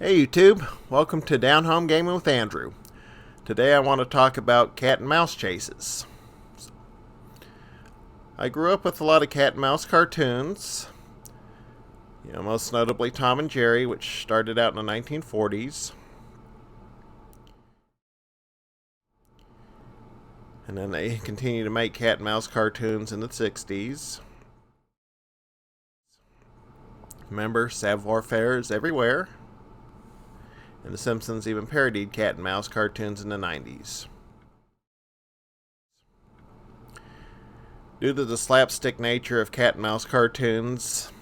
Hey YouTube, welcome to Home Gamin with Andrew. Today I want to talk about cat and mouse chases. I grew up with a lot of cat and mouse cartoons, most notably Tom and Jerry, which started out in the 1940s. And then they continued to make cat and mouse cartoons in the 60s. Remember, savoir faire is everywhere. And The Simpsons even parodied cat and mouse cartoons in the 90s. Due to the slapstick nature of cat and mouse cartoons,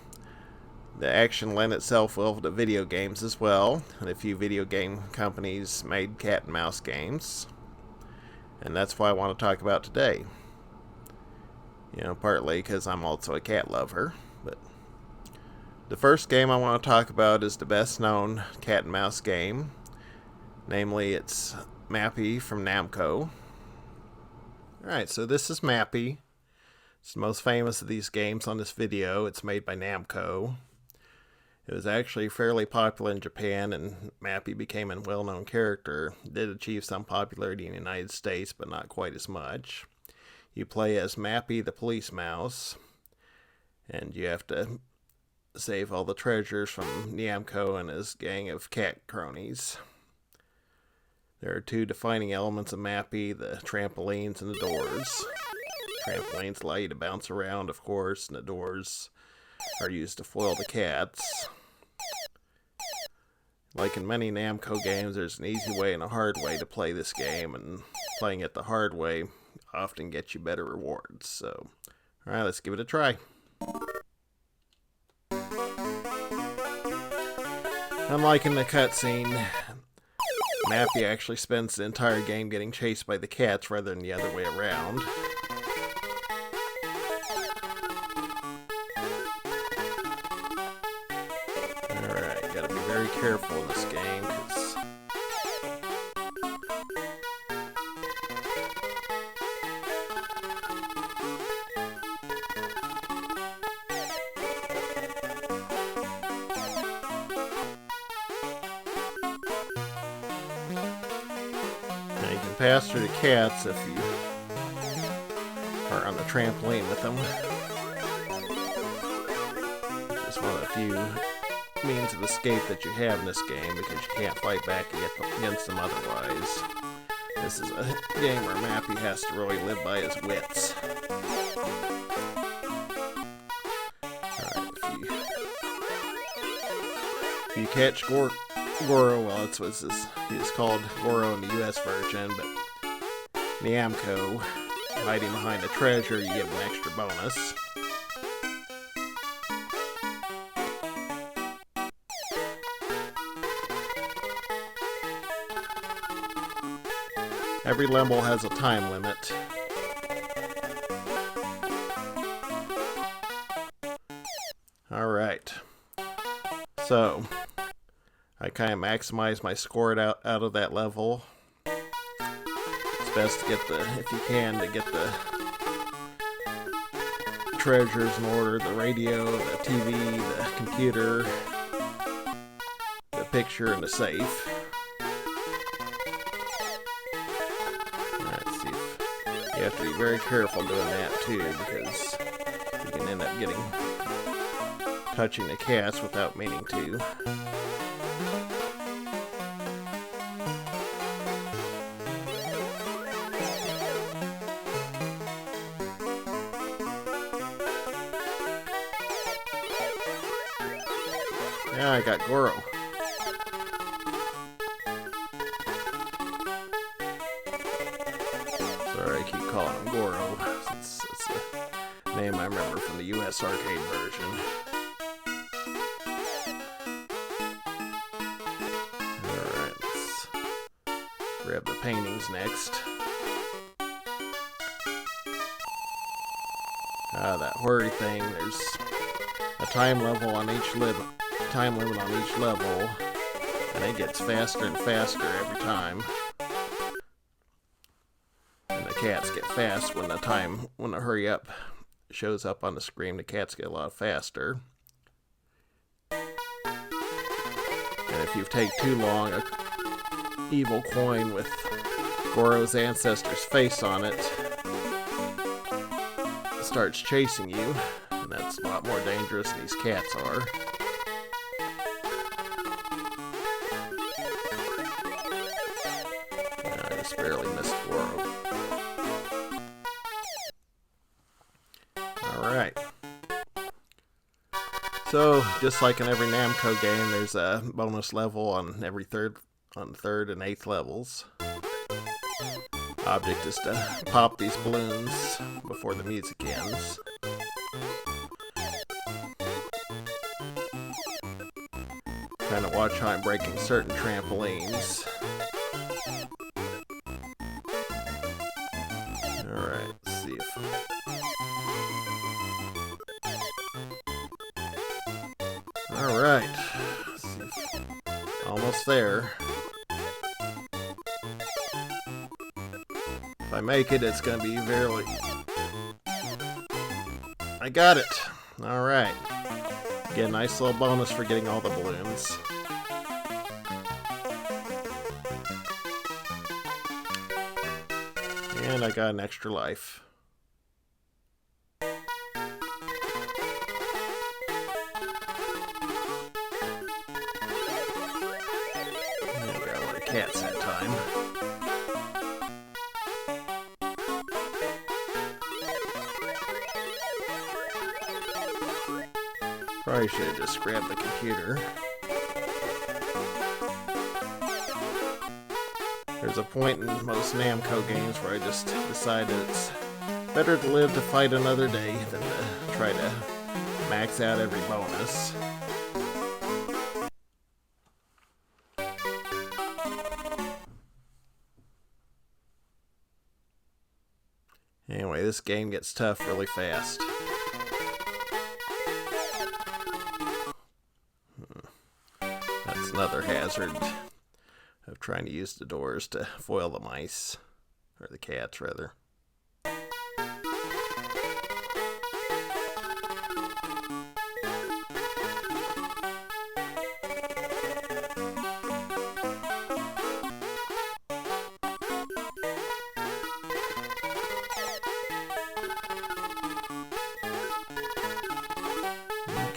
the action lent itself well to video games as well, and a few video game companies made cat and mouse games. And that's what I want to talk about today. Partly because I'm also a cat lover, but the first game I want to talk about is the best known cat and mouse game. Namely, it's Mappy from Namco. Alright, so this is Mappy. It's the most famous of these games on this video. It's made by Namco. It was actually fairly popular in Japan, and Mappy became a well-known character. It did achieve some popularity in the United States, but not quite as much. You play as Mappy the police mouse, and you have to save all the treasures from Namco and his gang of cat cronies. There are two defining elements of Mappy, the trampolines and the doors. Trampolines allow you to bounce around, of course, and the doors are used to foil the cats. Like in many Namco games, there's an easy way and a hard way to play this game, and playing it the hard way often gets you better rewards. So, alright, let's give it a try. Unlike in the cutscene, Mappy actually spends the entire game getting chased by the cats rather than the other way around. Alright, gotta be very careful in this game, because you can pass through the cats if you are on the trampoline with them. It's one of the few means of escape that you have in this game, because you can't fight back against them otherwise. This is a game where Mappy has to really live by his wits. Alright, if you catch Goro, well, he's called Goro in the US version, but Namco, hiding behind a treasure, you get an extra bonus. Every level has a time limit. Alright. So, I kind of maximize my score out of that level. It's best to get if you can, to get the treasures in order: the radio, the TV, the computer, the picture, and the safe. Alright, see if you have to be very careful doing that too, because you can end up touching the cats without meaning to. Yeah, I got Goro. Sorry, I keep calling him Goro, since it's the name I remember from the US arcade version. Alright, let's grab the paintings next. That worry thing, there's a time limit on each level, and it gets faster and faster every time. And the cats get fast when the hurry up shows up on the screen. The cats get a lot faster. And if you take too long, a evil coin with Goro's ancestor's face on it starts chasing you, and that's a lot more dangerous than these cats are. I just barely missed Goro. Alright. So, just like in every Namco game, there's a bonus level on every third and 8th levels. Object is to pop these balloons before the music ends. Kind of watch how I'm breaking certain trampolines. Alright, let's see if... Alright, let's see if... Almost there. If I make it, it's going to be very... I got it! Alright. Get a nice little bonus for getting all the balloons. And I got an extra life. I got one of the cats that time. Probably should have just grabbed the computer. There's a point in most Namco games where I just decided it's better to live to fight another day than to try to max out every bonus. Anyway, this game gets tough really fast. That's another hazard of trying to use the doors to foil the mice, or the cats rather.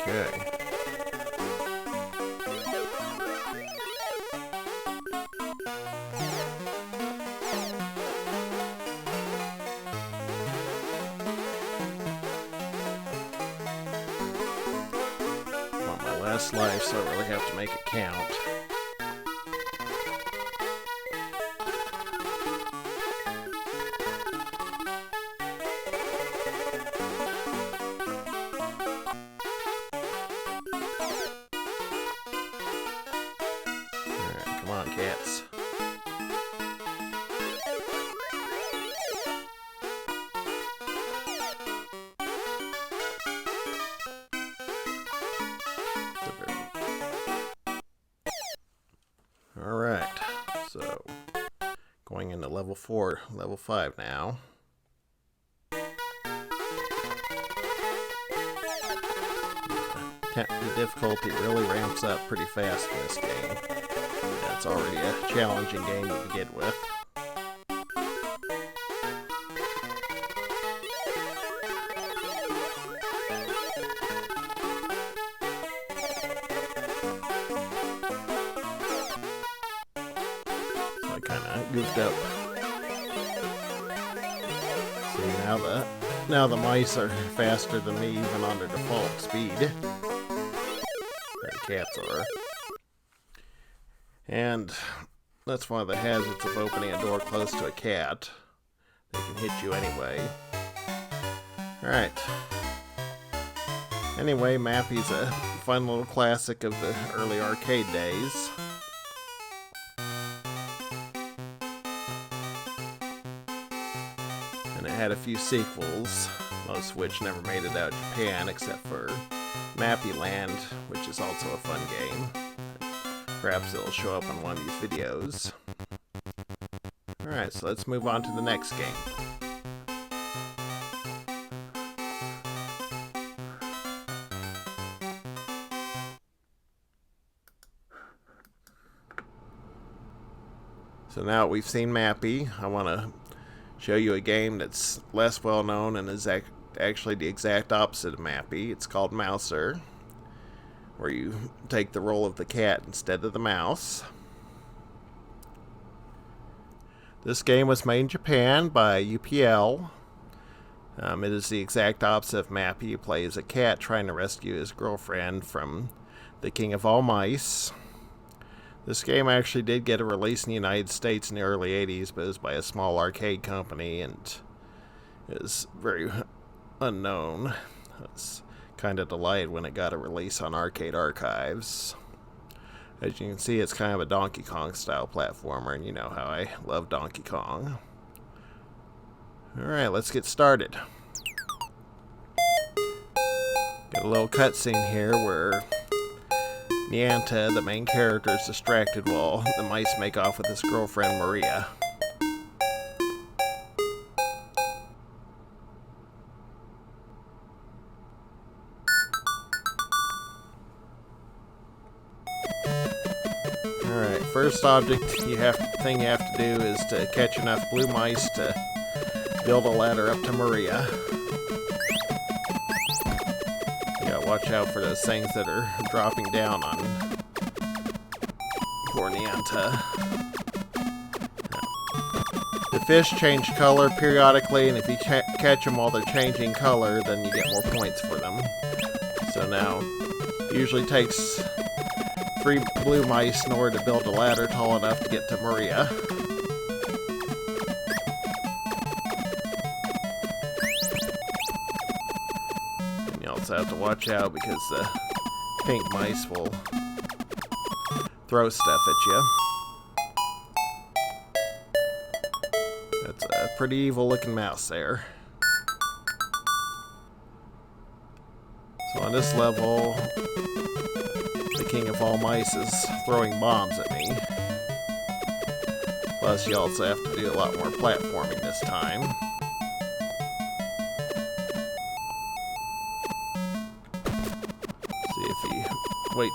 Okay. Last life, so I really have to make it count. Alright, come on, cats. Alright, so going into level 5 now. The difficulty really ramps up pretty fast in this game. It's already a challenging game to begin with. Goofed up. See, now the mice are faster than me even on their default speed. The cats are. And that's one of the hazards of opening a door close to a cat. They can hit you anyway. Alright. Anyway, Mappy's a fun little classic of the early arcade days. And it had a few sequels, most of which never made it out of Japan except for Mappy Land, which is also a fun game. Perhaps it'll show up on one of these videos. Alright, so let's move on to the next game. So now we've seen Mappy, I want to show you a game that's less well known and is actually the exact opposite of Mappy. It's called Mouser, where you take the role of the cat instead of the mouse. This game was made in Japan by UPL. It is the exact opposite of Mappy. You play as a cat trying to rescue his girlfriend from the king of all mice. This game actually did get a release in the United States in the early 80s, but it was by a small arcade company, and it was very unknown. I was kind of delighted when it got a release on Arcade Archives. As you can see, it's kind of a Donkey Kong style platformer, and you know how I love Donkey Kong. Alright, let's get started. Got a little cutscene here where Nianta, the main character, is distracted while the mice make off with his girlfriend Maria. Alright, first thing you have to do is to catch enough blue mice to build a ladder up to Maria. Watch out for those things that are dropping down on poor Nianta. The fish change color periodically, and if you catch them while they're changing color, then you get more points for them. So now, it usually takes 3 blue mice in order to build a ladder tall enough to get to Maria. Have to watch out because the pink mice will throw stuff at you. That's a pretty evil looking mouse there. So on this level, the king of all mice is throwing bombs at me. Plus you also have to do a lot more platforming this time. Wait,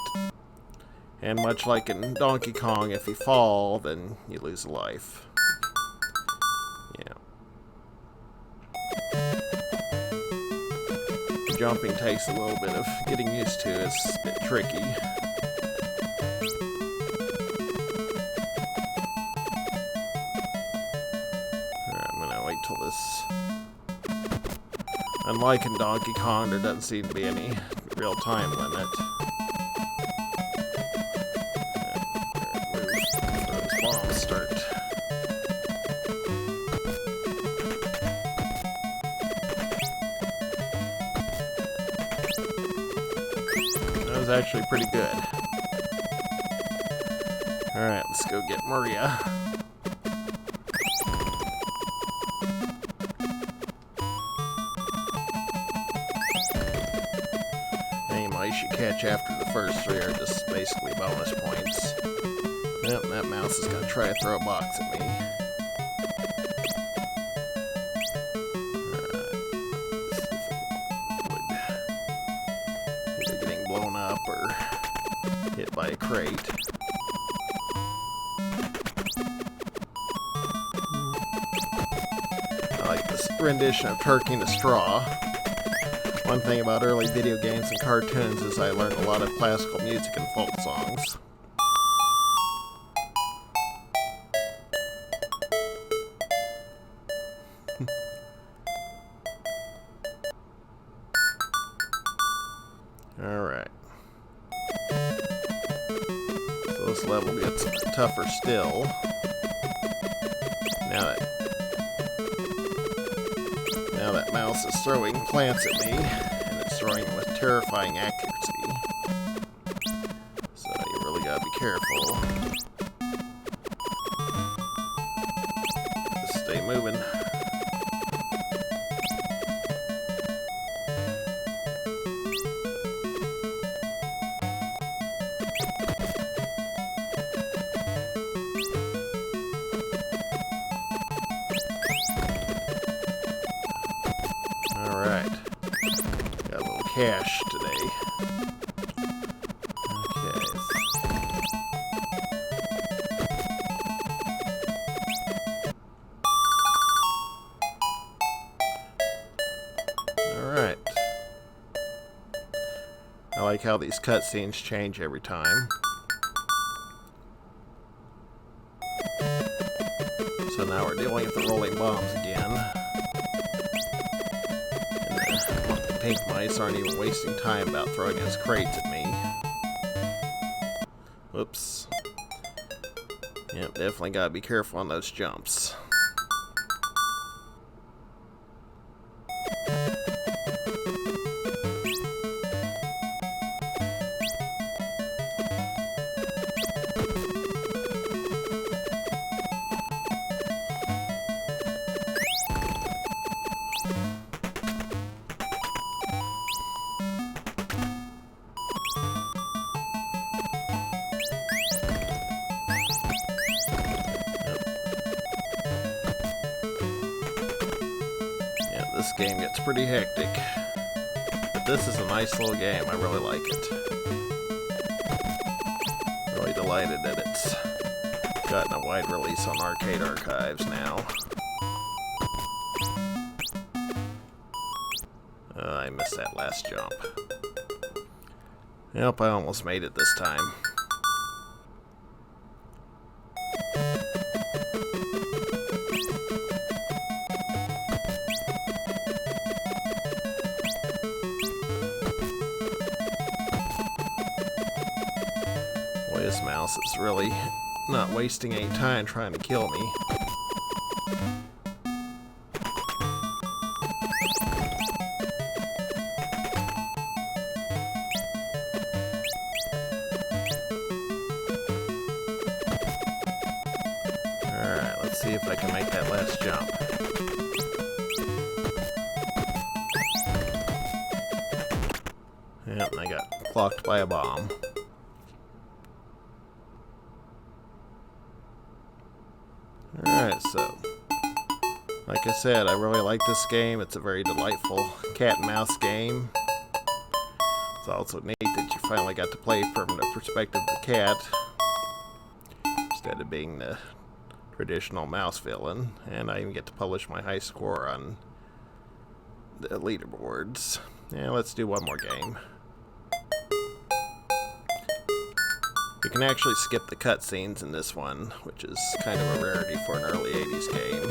and much like in Donkey Kong, if you fall, then you lose a life. Yeah. Jumping takes a little bit of getting used to. It's a bit tricky. Alright, I'm gonna wait till this. Unlike in Donkey Kong, there doesn't seem to be any real time limit. Start. That was actually pretty good. Alright, let's go get Maria. Any mice you catch after the first 3 are just basically bonus points. Yep, that mouse is going to try to throw a box at me. Either getting blown up or hit by a crate. I like this rendition of Turkey in a Straw. One thing about early video games and cartoons is I learned a lot of classical music and folk songs. Alright. So this level gets tougher still. Now that mouse is throwing plants at me, and it's throwing them with terrifying accuracy. So you really gotta be careful. Just stay moving. Alright. Got a little cash today. Okay. how these cutscenes change every time. So now we're dealing with the rolling bombs again. And the pink mice aren't even wasting time about throwing his crates at me. Whoops. Yep, definitely gotta be careful on those jumps. This game gets pretty hectic, but this is a nice little game. I really like it. Really delighted that it's gotten a wide release on Arcade Archives now. I missed that last jump. Yep, I almost made it this time. Boy, this mouse is really not wasting any time trying to kill me. Alright, let's see if I can make that last jump. Yep, and I got clocked by a bomb. Alright, so, like I said, I really like this game. It's a very delightful cat and mouse game. It's also neat that you finally got to play from the perspective of the cat, instead of being the traditional mouse villain. And I even get to publish my high score on the leaderboards. Yeah, let's do one more game. You can actually skip the cutscenes in this one, which is kind of a rarity for an early 80s game.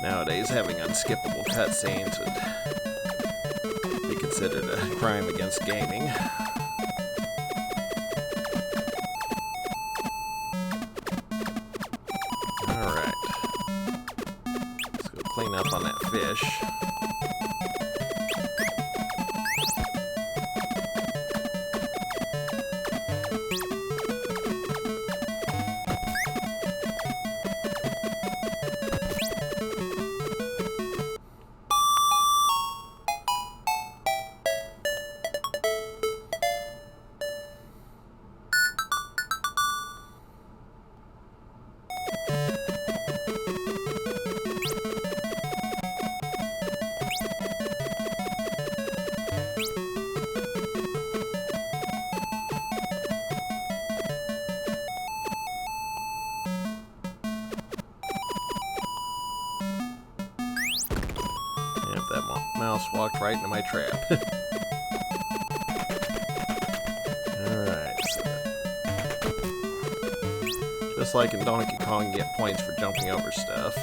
Nowadays, having unskippable cutscenes would be considered a crime against gaming. Alright. Let's go clean up on that fish. That mouse walked right into my trap. Alright, so just like in Donkey Kong, you get points for jumping over stuff.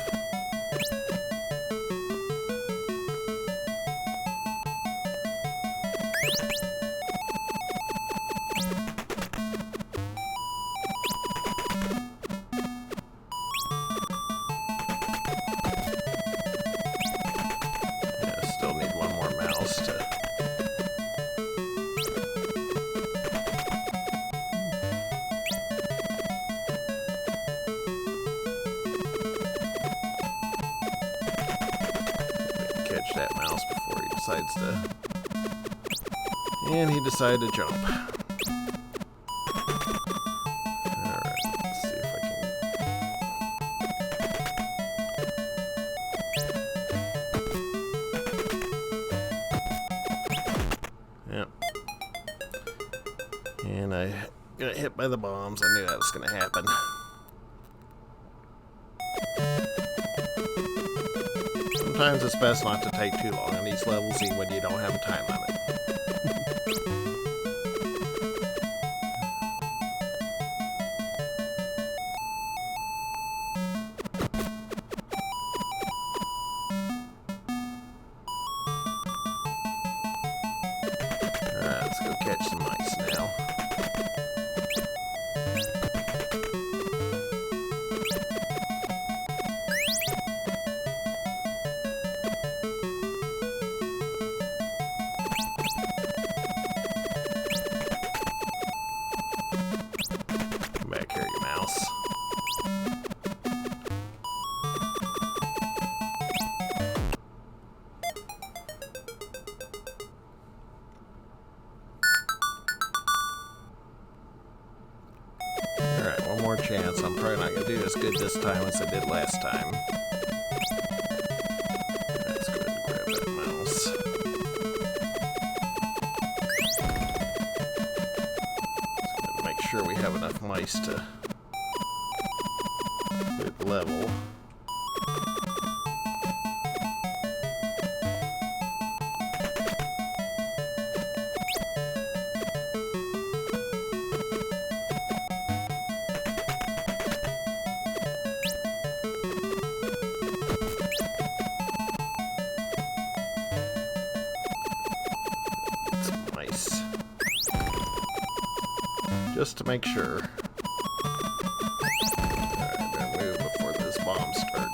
Catch that mouse before he decides to... And he decided to jump. Alright, let's see if I can... Yep. And I got hit by the bombs. I knew that was going to happen. Sometimes it's best not to take too long on these levels, even when you don't have a time limit. more chance. I'm probably not going to do as good this time as I did last time. Let's go ahead and grab that mouse. Let's make sure we have enough mice to hit level. Just to make sure. Alright, better move before those bombs start.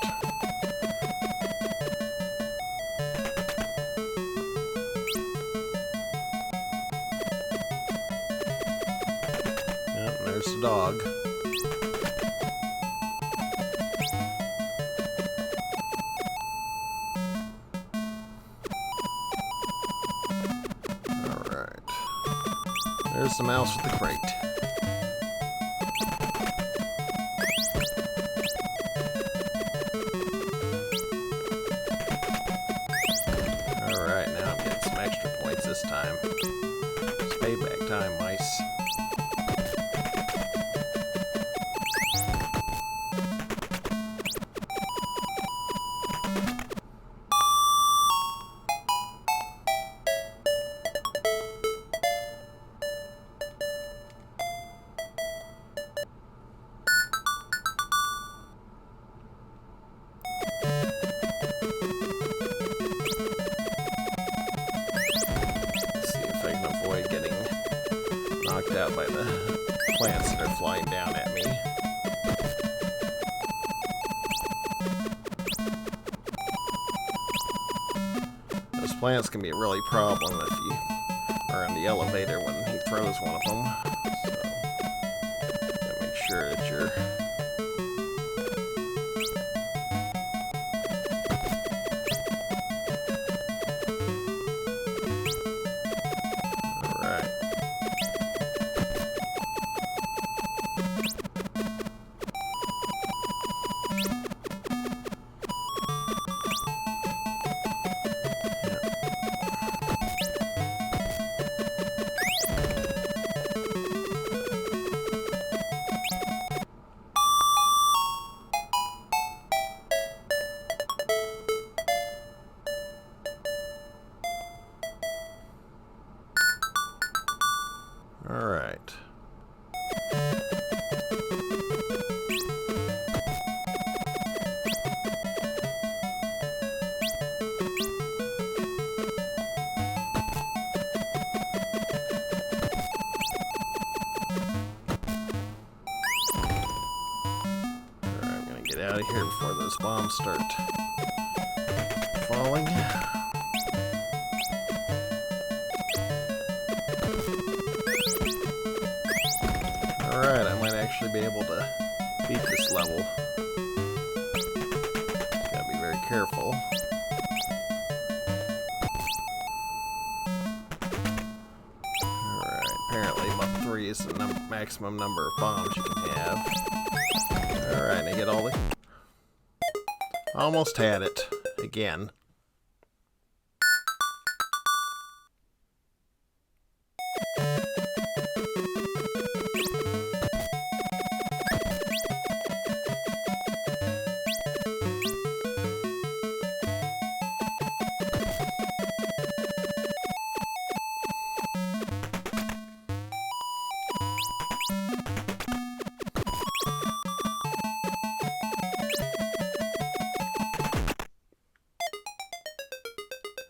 Yep, there's the dog. Alright. There's the mouse with the crate. This time. It's payback time, mice. Knocked out by the plants that are flying down at me. Those plants can be a really problem if you are in the elevator when he throws one of them. So, gotta make sure that you're Alright. I'm gonna get out of here before those bombs start falling. Alright, I might actually be able to beat this level. Gotta be very careful. Alright, apparently about 3 is the maximum number of bombs you can have. Alright, I get all the... Almost had it. Again.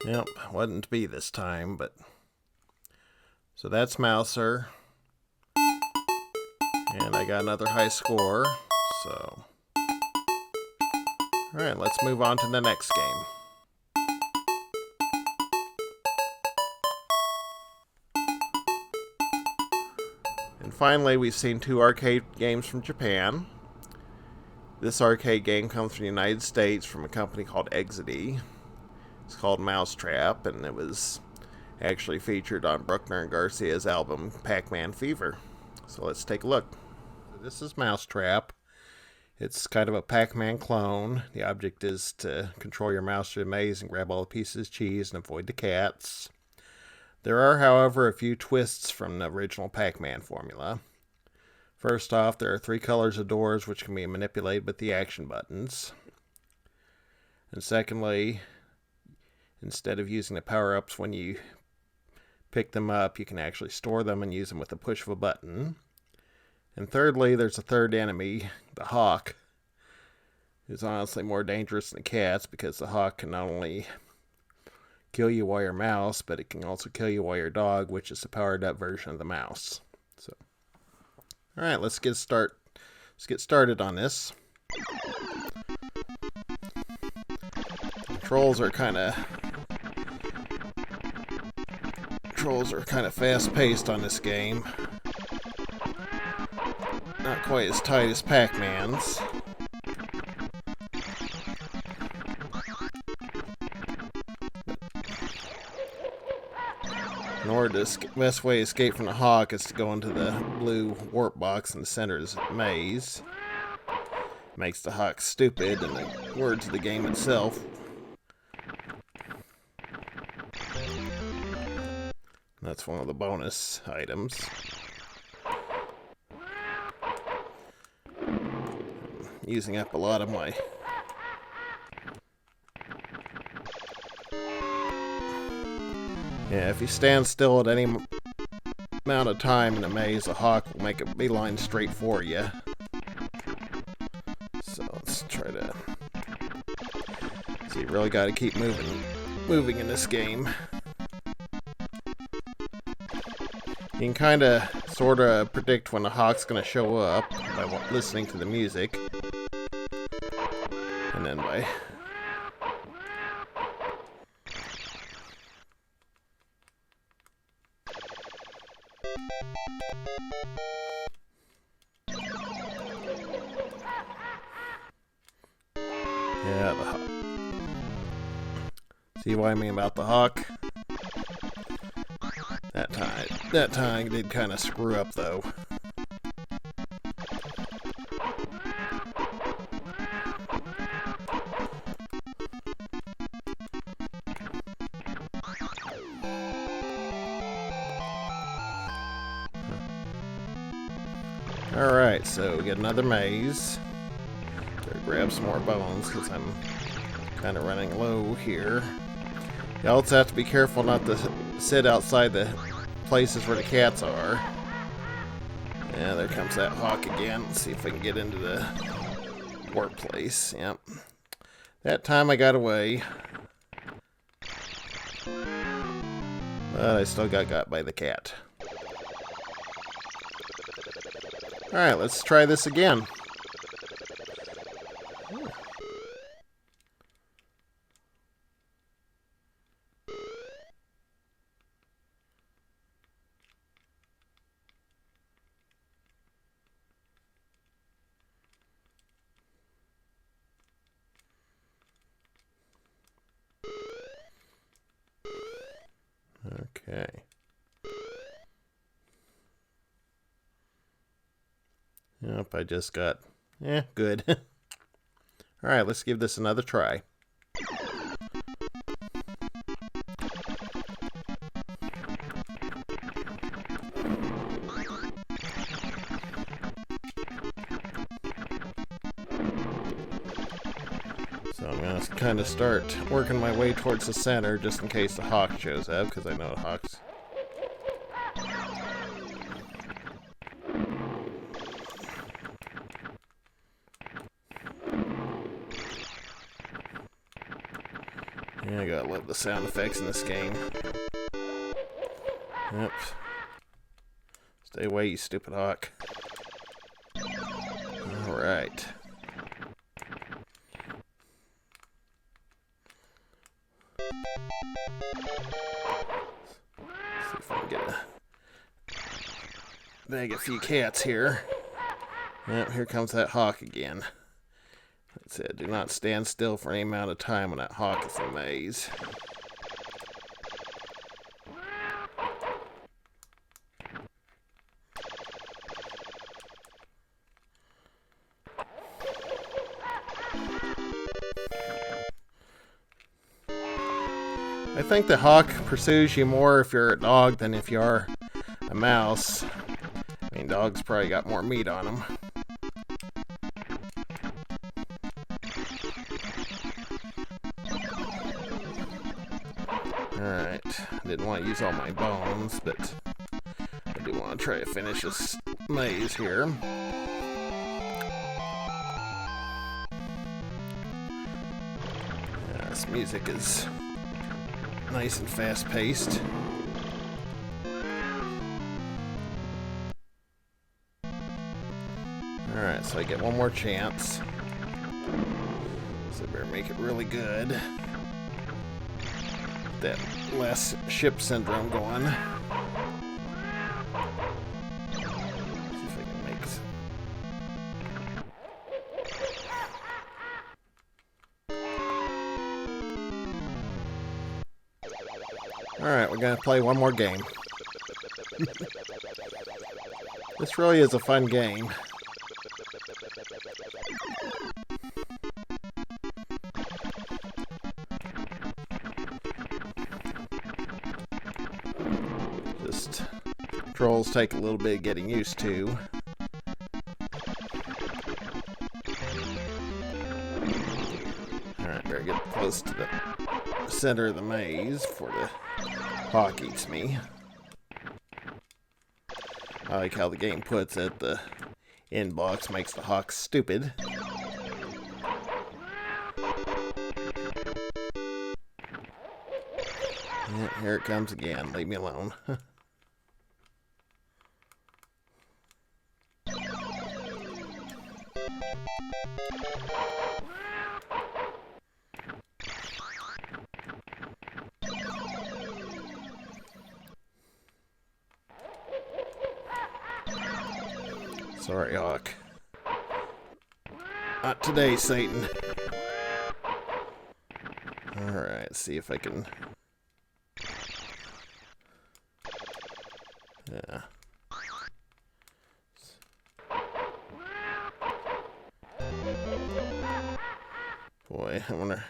Yep, wasn't to be this time, but... So that's Mouser. And I got another high score, so... Alright, let's move on to the next game. And finally, we've seen 2 arcade games from Japan. This arcade game comes from the United States from a company called Exidy. It's called Mousetrap, and it was actually featured on Bruckner and Garcia's album Pac-Man Fever. So let's take a look. This is Mousetrap. It's kind of a Pac-Man clone. The object is to control your mouse through the maze and grab all the pieces of cheese and avoid the cats. There are, however, a few twists from the original Pac-Man formula. First off, there are 3 colors of doors which can be manipulated with the action buttons. And secondly, instead of using the power-ups when you pick them up, you can actually store them and use them with the push of a button. And thirdly, there's a third enemy, the hawk, who's honestly more dangerous than the cats because the hawk can not only kill you while you're mouse, but it can also kill you while you're dog, which is the powered up version of the mouse. So, all right, let's get started on this. Controls are kind of fast-paced on this game. Not quite as tight as Pac-Man's. In order to best way to escape from the hawk is to go into the blue warp box in the center of the maze. Makes the hawk stupid in the words of the game itself. That's one of the bonus items. Using up a lot of my if you stand still at any amount of time in a maze, a hawk will make a beeline straight for you. So let's try to so you really got to keep moving in this game. You can kind of sort of predict when the hawk's going to show up by listening to the music. And then by yeah, the hawk. See what I mean about the hawk? That time did kind of screw up though. Alright, so we get another maze. Gotta grab some more bones because I'm kind of running low here. You also have to be careful not to sit outside the places where the cats are. Yeah, there comes that hawk again. Let's see if I can get into the warp place. Yep. That time I got away. But I still got by the cat. Alright, let's try this again. Okay. Yep, I just got... good. Alright, let's give this another try. So I'm going to kind of start working my way towards the center just in case the hawk shows up, because I know the hawks... Yeah, I gotta love the sound effects in this game. Yep. Stay away, you stupid hawk. Alright. See if I can get bag a few cats here. Yep, here comes that hawk again. It said, do not stand still for any amount of time when that hawk is in the maze. I think the hawk pursues you more if you're a dog than if you are a mouse. I mean, dogs probably got more meat on them. Alright, didn't want to use all my bones, but I do want to try to finish this maze here. Yeah, this music is nice and fast-paced. Alright, so I get one more chance. So I better make it really good. That last ship syndrome going. See if I can make some. Alright, we're gonna play one more game. This really is a fun game. Just controls take a little bit of getting used to. Alright, better get close to the center of the maze before the hawk eats me. I like how the game puts it, the inbox makes the hawk stupid. Yeah, here it comes again. Leave me alone. Sorry, Hawk. Not today, Satan. Alright, let's see if I can... Yeah. Boy, I wonder...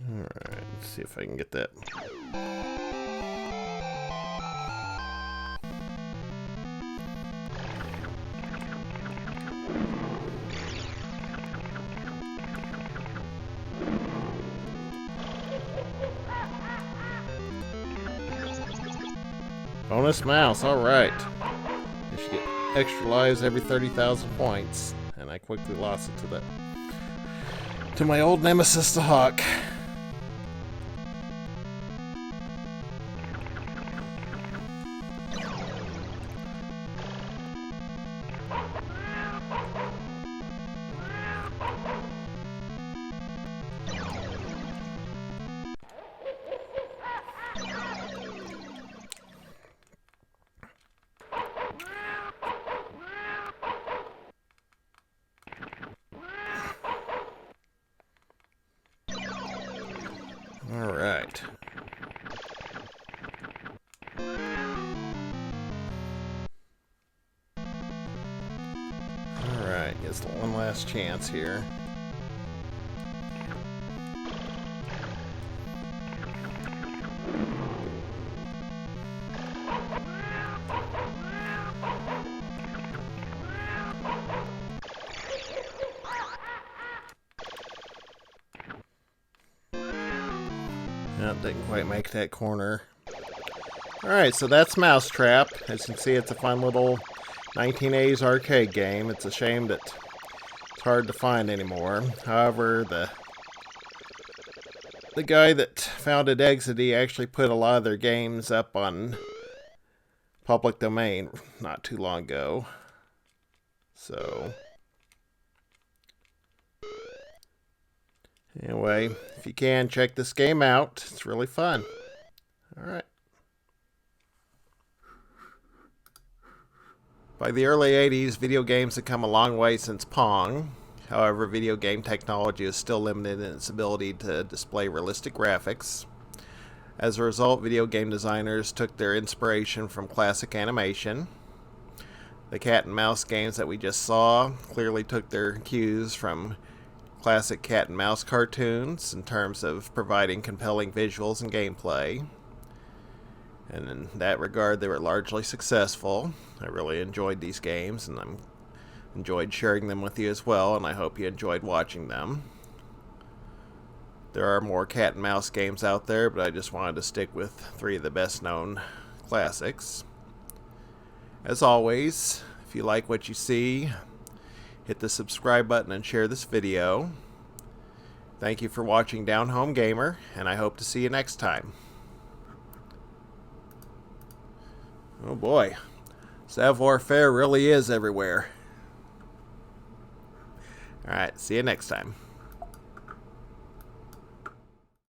Alright, let's see if I can get that. Bonus mouse, alright. You should get extra lives every 30,000 points. And I quickly lost it to my old nemesis, the hawk. All right. All right, gets one last chance here. Nope, didn't quite make that corner. Alright, so that's Mousetrap. As you can see, it's a fun little 1980s arcade game. It's a shame that it's hard to find anymore. However, the guy that founded Exidy actually put a lot of their games up on public domain not too long ago. So, Anyway, if you can, check this game out. It's really fun. Alright. By the early 80s, video games had come a long way since Pong. However, video game technology is still limited in its ability to display realistic graphics. As a result, video game designers took their inspiration from classic animation. The cat and mouse games that we just saw clearly took their cues from classic cat and mouse cartoons in terms of providing compelling visuals and gameplay. And in that regard, they were largely successful. I really enjoyed these games, and I enjoyed sharing them with you as well, and I hope you enjoyed watching them. There are more cat and mouse games out there, but I just wanted to stick with 3 of the best known classics. As always, if you like what you see, hit the subscribe button and share this video. Thank you for watching Down Home Gamer, and I hope to see you next time. Oh boy, savoir-faire really is everywhere. Alright, see you next time.